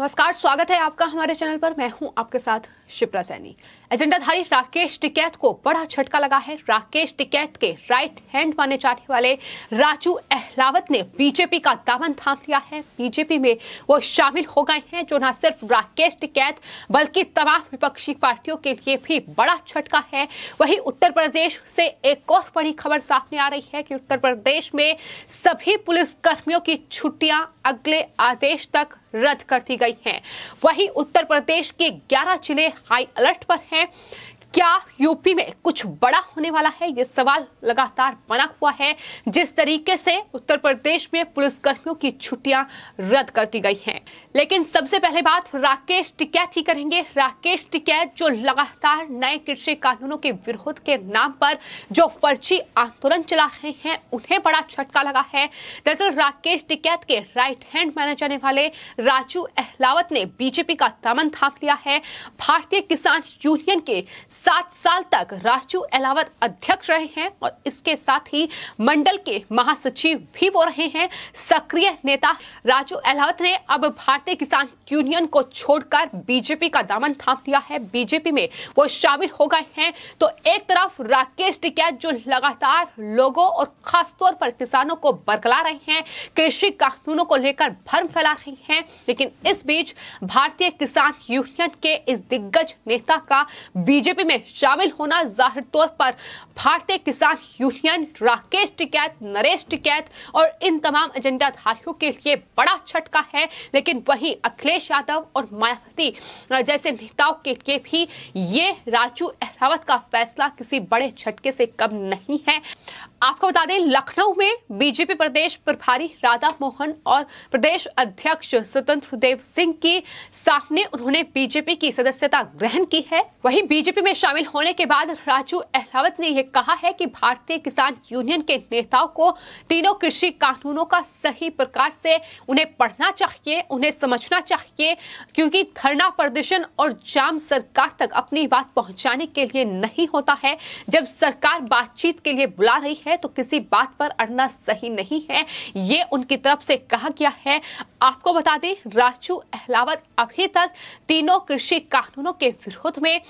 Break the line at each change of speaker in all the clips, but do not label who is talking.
नमस्कार, स्वागत है आपका हमारे चैनल पर। मैं हूं आपके साथ शिप्रा सैनी। एजेंडाधारी राकेश टिकैत को बड़ा झटका लगा है। राकेश टिकैत के राइट हैंड माने जाने वाले राजू अहलावत ने बीजेपी का दामन थाम लिया है। बीजेपी में वो शामिल हो गए हैं, जो न सिर्फ राकेश टिकैत बल्कि तमाम विपक्षी पार्टियों के लिए भी बड़ा झटका है। वहीं उत्तर प्रदेश से एक और बड़ी खबर सामने आ रही है कि उत्तर प्रदेश में सभी पुलिस कर्मियों की छुट्टियां अगले आदेश तक रद्द कर दी गई हैं। वहीं उत्तर प्रदेश के 11 जिले हाई अलर्ट पर हैं। क्या यूपी में कुछ बड़ा होने वाला है? ये सवाल लगातार बना हुआ है। जिस तरीके से उत्तर प्रदेश में पुलिसकर्मियों की छुट्टियां रद्द कर दी गई हैं। लेकिन सबसे पहले बात राकेश टिकैत ही करेंगे। राकेश टिकैत जो लगातार नए कृषि कानूनों के विरोध के नाम पर जो फर्जी आंदोलन चला रहे हैं, उन्हें बड़ा झटका लगा है। दरअसल राकेश टिकैत के राइट हैंड माने जाने वाले राजू अहलावत ने बीजेपी का दामन थाम लिया है। भारतीय किसान यूनियन के 7 साल तक राजू अहलावत अध्यक्ष रहे हैं और इसके साथ ही मंडल के महासचिव भी वो रहे हैं। सक्रिय नेता राजू अहलावत ने अब भारतीय किसान यूनियन को छोड़कर बीजेपी का दामन थाम लिया है। बीजेपी में वो शामिल हो गए हैं। तो एक तरफ राकेश टिकैत जो लगातार लोगों और खासतौर पर किसानों को बरगला रहे हैं, कृषि कानूनों को लेकर भ्रम फैला रहे हैं, लेकिन इस बीच भारतीय किसान यूनियन के इस दिग्गज नेता का बीजेपी में शामिल होना जाहिर तौर पर भारतीय किसान यूनियन, राकेश टिकैत, नरेश टिकैत और इन तमाम एजेंडाधारियों के लिए बड़ा झटका है। लेकिन वहीं अखिलेश यादव और मायावती जैसे नेताओं के लिए भी ये राजू अहलावत का फैसला किसी बड़े झटके से कम नहीं है। आपको बता दें, लखनऊ में बीजेपी प्रदेश प्रभारी राधा मोहन और प्रदेश अध्यक्ष स्वतंत्र देव सिंह के सामने उन्होंने बीजेपी की सदस्यता ग्रहण की है। वहीं बीजेपी में शामिल होने के बाद राजू अहलावत ने यह कहा है कि भारतीय किसान यूनियन के नेताओं को तीनों कृषि कानूनों का सही प्रकार से उन्हें पढ़ना चाहिए, उन्हें समझना चाहिए, क्योंकि धरना प्रदर्शन और जाम सरकार तक अपनी बात पहुंचाने के लिए नहीं होता है। जब सरकार बातचीत के लिए बुला रही है तो किसी बात पर अड़ना सही नहीं है, ये उनकी तरफ से कहा गया है। आपको बता दें, राजू अहलावत अभी तक तीनों कृषि कानूनों के विरोध में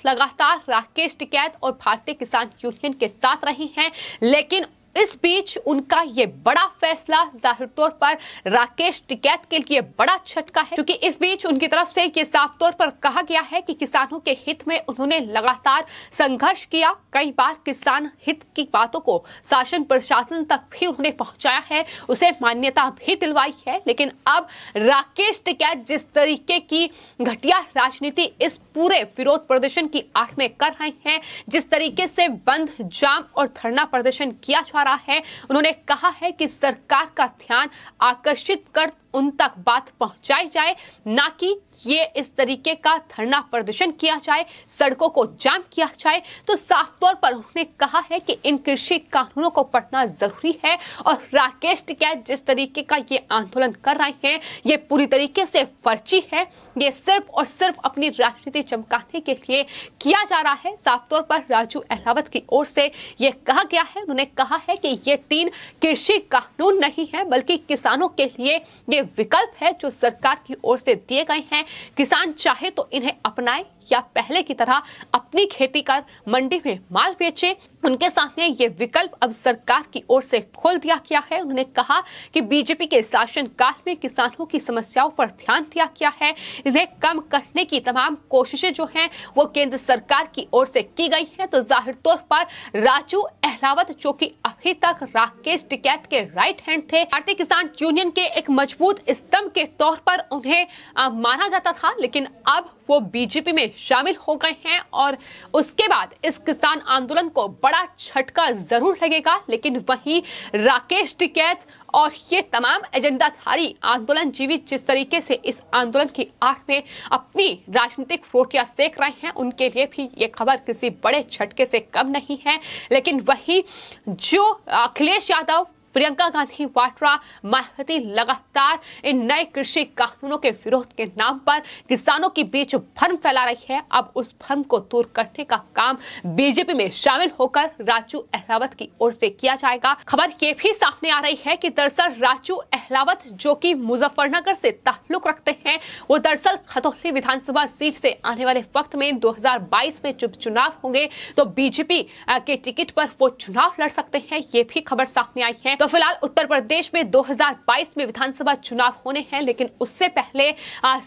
लगातार राकेश टिकैत और भारतीय किसान यूनियन के साथ रही हैं। लेकिन इस बीच उनका ये बड़ा फैसला जाहिर तौर पर राकेश टिकैत के लिए बड़ा झटका है, क्योंकि इस बीच उनकी तरफ से ये साफ तौर पर कहा गया है कि किसानों के हित में उन्होंने लगातार संघर्ष किया। कई बार किसान हित की बातों को शासन प्रशासन तक भी उन्होंने पहुंचाया है, उसे मान्यता भी दिलवाई है। लेकिन अब राकेश टिकैत जिस तरीके की घटिया राजनीति इस पूरे विरोध प्रदर्शन की आड़ में कर रहे हैं, जिस तरीके से बंद, जाम और धरना प्रदर्शन किया जा रहा है, उन्होंने कहा है कि सरकार का ध्यान आकर्षित कर उन तक बात पहुंचाई जाए, ना कि ये इस तरीके का धरना प्रदर्शन किया जाए, सड़कों को जाम किया जाए। तो साफ तौर पर उन्होंने कहा है कि इन कृषि कानूनों को पढ़ना जरूरी है और राकेश टिकैत जिस तरीके का ये आंदोलन कर रहे हैं, ये पूरी तरीके से फर्जी है। ये सिर्फ और सिर्फ अपनी राजनीति चमकाने के लिए किया जा रहा है। साफ तौर पर राजू अहलावत की ओर से ये कहा गया है, उन्होंने कहा है कि ये 3 कृषि कानून नहीं है, बल्कि किसानों के लिए ये विकल्प है जो सरकार की ओर से दिए गए हैं। किसान चाहे तो इन्हें अपनाए या पहले की तरह अपनी खेती कर मंडी में माल बेचे। उनके सामने ये विकल्प अब सरकार की ओर से खोल दिया गया है। उन्होंने कहा कि बीजेपी के शासन काल में किसानों की समस्याओं पर ध्यान दिया गया है। इन्हें कम करने की तमाम कोशिशें जो हैं वो केंद्र सरकार की ओर से की गई हैं। तो जाहिर तौर पर राजू अहलावत, जो कि अभी तक राकेश टिकैत के राइट हैंड थे, भारतीय किसान यूनियन के एक मजबूत स्तंभ के तौर पर उन्हें माना जाता था, लेकिन अब वो बीजेपी में शामिल हो गए हैं और उसके बाद इस किसान आंदोलन को बड़ा झटका जरूर लगेगा। लेकिन वहीं राकेश टिकैत और ये तमाम एजेंडाधारी आंदोलन जीवी जिस तरीके से इस आंदोलन की आड़ में अपनी राजनीतिक रोटियां सेक रहे हैं, उनके लिए भी ये खबर किसी बड़े झटके से कम नहीं है। लेकिन वहीं जो अखिलेश यादव, प्रियंका गांधी वाड्रा, मायावती लगातार इन नए कृषि कानूनों के विरोध के नाम पर किसानों के बीच भ्रम फैला रही है। अब उस भ्रम को दूर करने का काम बीजेपी में शामिल होकर राजू अहलावत की ओर से किया जाएगा। खबर ये भी सामने आ रही है कि दरअसल राजू अहलावत, जो कि मुजफ्फरनगर से ताल्लुक रखते हैं, वो दरअसल खतौली विधानसभा सीट से आने वाले वक्त में 2022 में जब चुनाव होंगे तो बीजेपी के टिकट पर वो चुनाव लड़ सकते हैं। ये भी खबर सामने आई है। तो फिलहाल उत्तर प्रदेश में 2022 में विधानसभा चुनाव होने हैं, लेकिन उससे पहले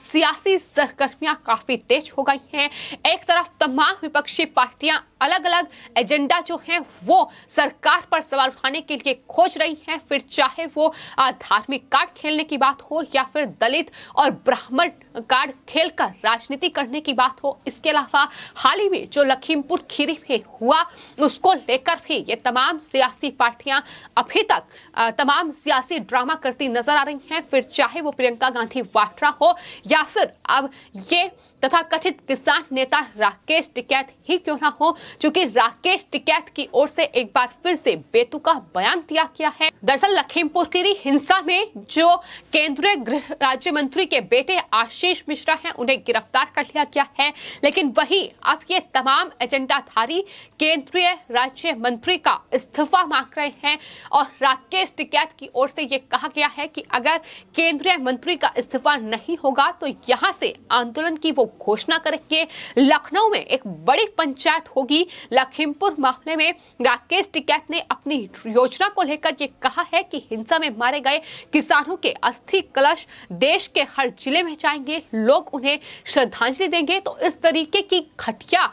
सियासी सरगर्मियां काफी तेज हो गई हैं। एक तरफ तमाम विपक्षी पार्टियां अलग अलग एजेंडा जो है वो सरकार पर सवाल उठाने के लिए खोज रही हैं, फिर चाहे वो धार्मिक कार्ड खेलने की बात हो या फिर दलित और ब्राह्मण कार्ड खेलकर राजनीति करने की बात हो। इसके अलावा हाल ही में जो लखीमपुर खीरी में हुआ उसको लेकर भी ये तमाम सियासी पार्टियां अभी तक तमाम सियासी ड्रामा करती नजर आ रही हैं, फिर चाहे वो प्रियंका गांधी वाड्रा हो या फिर अब ये तथा कथित किसान नेता राकेश टिकैत ही क्यों ना हो, क्योंकि राकेश टिकैत की ओर से एक बार फिर से बेतुका बयान दिया गया है। दरअसल लखीमपुर खीरी हिंसा में जो केंद्रीय गृह राज्य मंत्री के बेटे आशीष मिश्रा हैं, उन्हें गिरफ्तार कर लिया गया है, लेकिन वही अब ये तमाम एजेंडाधारी केंद्रीय राज्य मंत्री का इस्तीफा मांग रहे हैं और राकेश टिकैत की ओर से ये कहा गया है कि अगर केंद्रीय मंत्री का इस्तीफा नहीं होगा तो यहाँ से आंदोलन की वो घोषणा करेंगे। लखनऊ में एक बड़ी पंचायत होगी। लखीमपुर मामले में राकेश टिकैत ने अपनी योजना को लेकर ये कहा है कि हिंसा में मारे गए किसानों के अस्थि कलश देश के हर जिले में जाएंगे, लोग उन्हें श्रद्धांजलि देंगे। तो इस तरीके की घटिया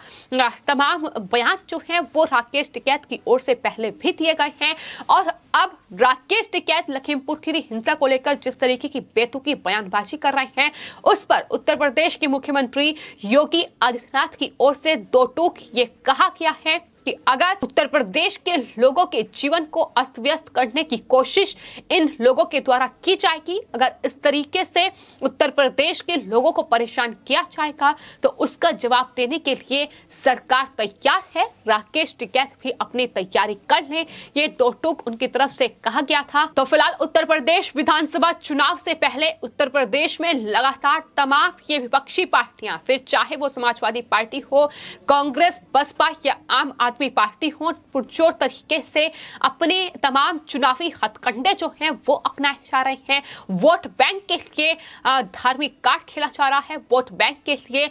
तमाम बयान जो है वो राकेश टिकैत की ओर से पहले भी दिए गए हैं और अब राकेश टिकैत लखीमपुर खीरी हिंसा को लेकर जिस तरीके की बेतुकी बयानबाजी कर रहे हैं उस पर उत्तर प्रदेश के मुख्यमंत्री योगी आदित्यनाथ की ओर से दो टूक ये कहा गया है कि अगर उत्तर प्रदेश के लोगों के जीवन को अस्त व्यस्त करने की कोशिश इन लोगों के द्वारा की जाएगी, अगर इस तरीके से उत्तर प्रदेश के लोगों को परेशान किया जाएगा तो उसका जवाब देने के लिए सरकार तैयार है। राकेश टिकैत भी अपनी तैयारी कर ले, ये दो टूक उनकी तरफ से कहा गया था। तो फिलहाल उत्तर प्रदेश विधानसभा चुनाव से पहले उत्तर प्रदेश में लगातार तमाम ये विपक्षी पार्टियां, फिर चाहे वो समाजवादी पार्टी हो, कांग्रेस, बसपा या आम आदमी पार्टी हो, पुरजोर तरीके से अपने तमाम चुनावी हथकंडे जो हैं वो अपनाए जा रहे हैं। वोट बैंक के लिए धार्मिक कार्ड खेला जा रहा है, वोट बैंक के लिए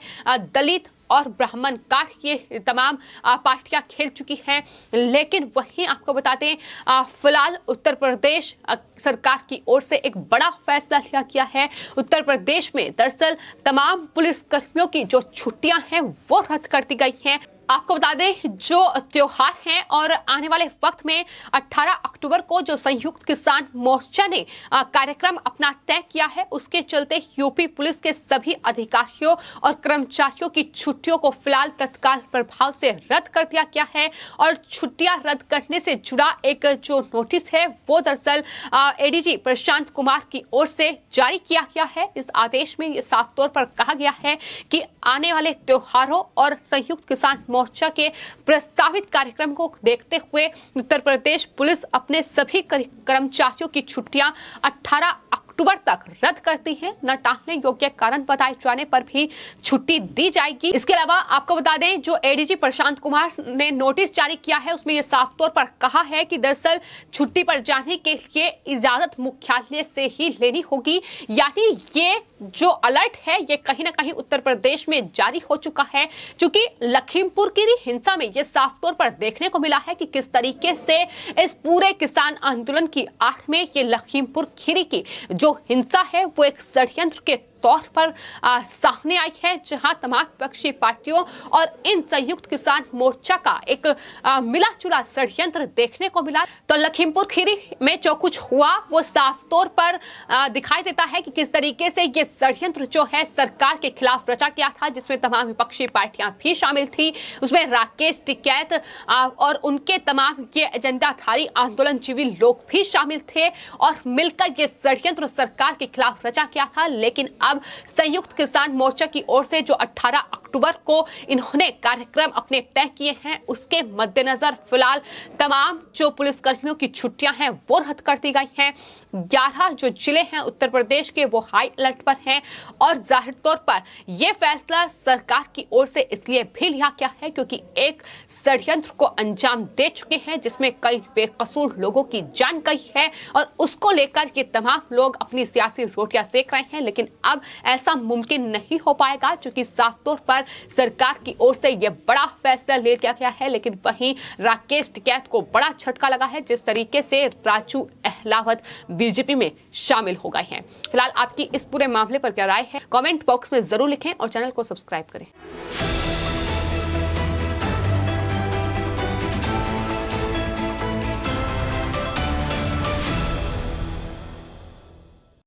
दलित और ब्राह्मण कार्ड ये तमाम पार्टियां खेल चुकी हैं। लेकिन वहीं आपको बता दें फिलहाल उत्तर प्रदेश सरकार की ओर से एक बड़ा फैसला लिया गया है। उत्तर प्रदेश में दरअसल तमाम पुलिस कर्मियों की जो छुट्टियां हैं वो रद्द कर दी गई हैं। आपको बता दें जो त्योहार हैं और आने वाले वक्त में 18 अक्टूबर को जो संयुक्त किसान मोर्चा ने कार्यक्रम अपना तय किया है, उसके चलते यूपी पुलिस के सभी अधिकारियों और कर्मचारियों की छुट्टियों को फिलहाल तत्काल प्रभाव से रद्द कर दिया गया है और छुट्टियां रद्द करने से जुड़ा एक जो नोटिस है वो दरअसल एडीजी प्रशांत कुमार की ओर से जारी किया गया है। इस आदेश में ये साफ तौर पर कहा गया है कि आने वाले त्योहारों और संयुक्त किसान मोर्चा के प्रस्तावित कार्यक्रम को देखते हुए उत्तर प्रदेश पुलिस अपने सभी कर्मचारियों की छुट्टियां 18 अक्टूबर तक रद्द करती है। न टालने योग्य कारण बताए जाने पर भी छुट्टी दी जाएगी। इसके अलावा आपको बता दें जो एडीजी प्रशांत कुमार ने नोटिस जारी किया है उसमें यह साफ तौर पर कहा है कि दरअसल छुट्टी पर जाने के लिए इजाजत मुख्यालय से ही लेनी होगी। यानी ये जो अलर्ट है ये कहीं ना कहीं उत्तर प्रदेश में जारी हो चुका है, क्योंकि लखीमपुर की हिंसा में ये साफ तौर पर देखने को मिला है कि किस तरीके से इस पूरे किसान आंदोलन की आड़ में ये लखीमपुर खीरी की जो हिंसा है वो एक षड्यंत्र के तौर पर सामने आई है, जहां तमाम विपक्षी पार्टियों और इन संयुक्त किसान मोर्चा का एक मिला जुला षड्यंत्र देखने को मिला। तो लखीमपुर खीरी में जो कुछ हुआ वो साफ तौर पर दिखाई देता है कि किस तरीके से ये षड्यंत्र जो है सरकार के खिलाफ रचा गया था, जिसमें तमाम विपक्षी पार्टियां भी शामिल थी। उसमें राकेश टिकैत और उनके तमाम ये एजेंडाधारी आंदोलनजीवी लोग भी शामिल थे और मिलकर ये षड्यंत्र सरकार के खिलाफ रचा गया था। लेकिन अब अब संयुक्त किसान मोर्चा की ओर से जो 18 अक्टूबर को इन्होंने कार्यक्रम अपने तय किए हैं, उसके मद्देनजर फिलहाल तमाम जो पुलिसकर्मियों की छुट्टियां हैं वो रद्द कर दी गई हैं। 11 जो जिले हैं उत्तर प्रदेश के वो हाई अलर्ट पर हैं और जाहिर तौर पर यह फैसला सरकार की ओर से इसलिए भी लिया गया है क्योंकि एक षड्यंत्र को अंजाम दे चुके हैं जिसमें कई बेकसूर लोगों की जान गई है और उसको लेकर ये तमाम लोग अपनी सियासी रोटियां सेक रहे हैं। लेकिन अब ऐसा मुमकिन नहीं हो पाएगा क्योंकि साफ तौर पर सरकार की ओर से यह बड़ा फैसला ले लिया गया है। लेकिन वहीं राकेश टिकैत को बड़ा झटका लगा है जिस तरीके से राजू अहलावत बीजेपी में शामिल हो गए हैं। फिलहाल आपकी इस पूरे मामले पर क्या राय है, कमेंट बॉक्स में जरूर लिखें और चैनल को सब्सक्राइब करें।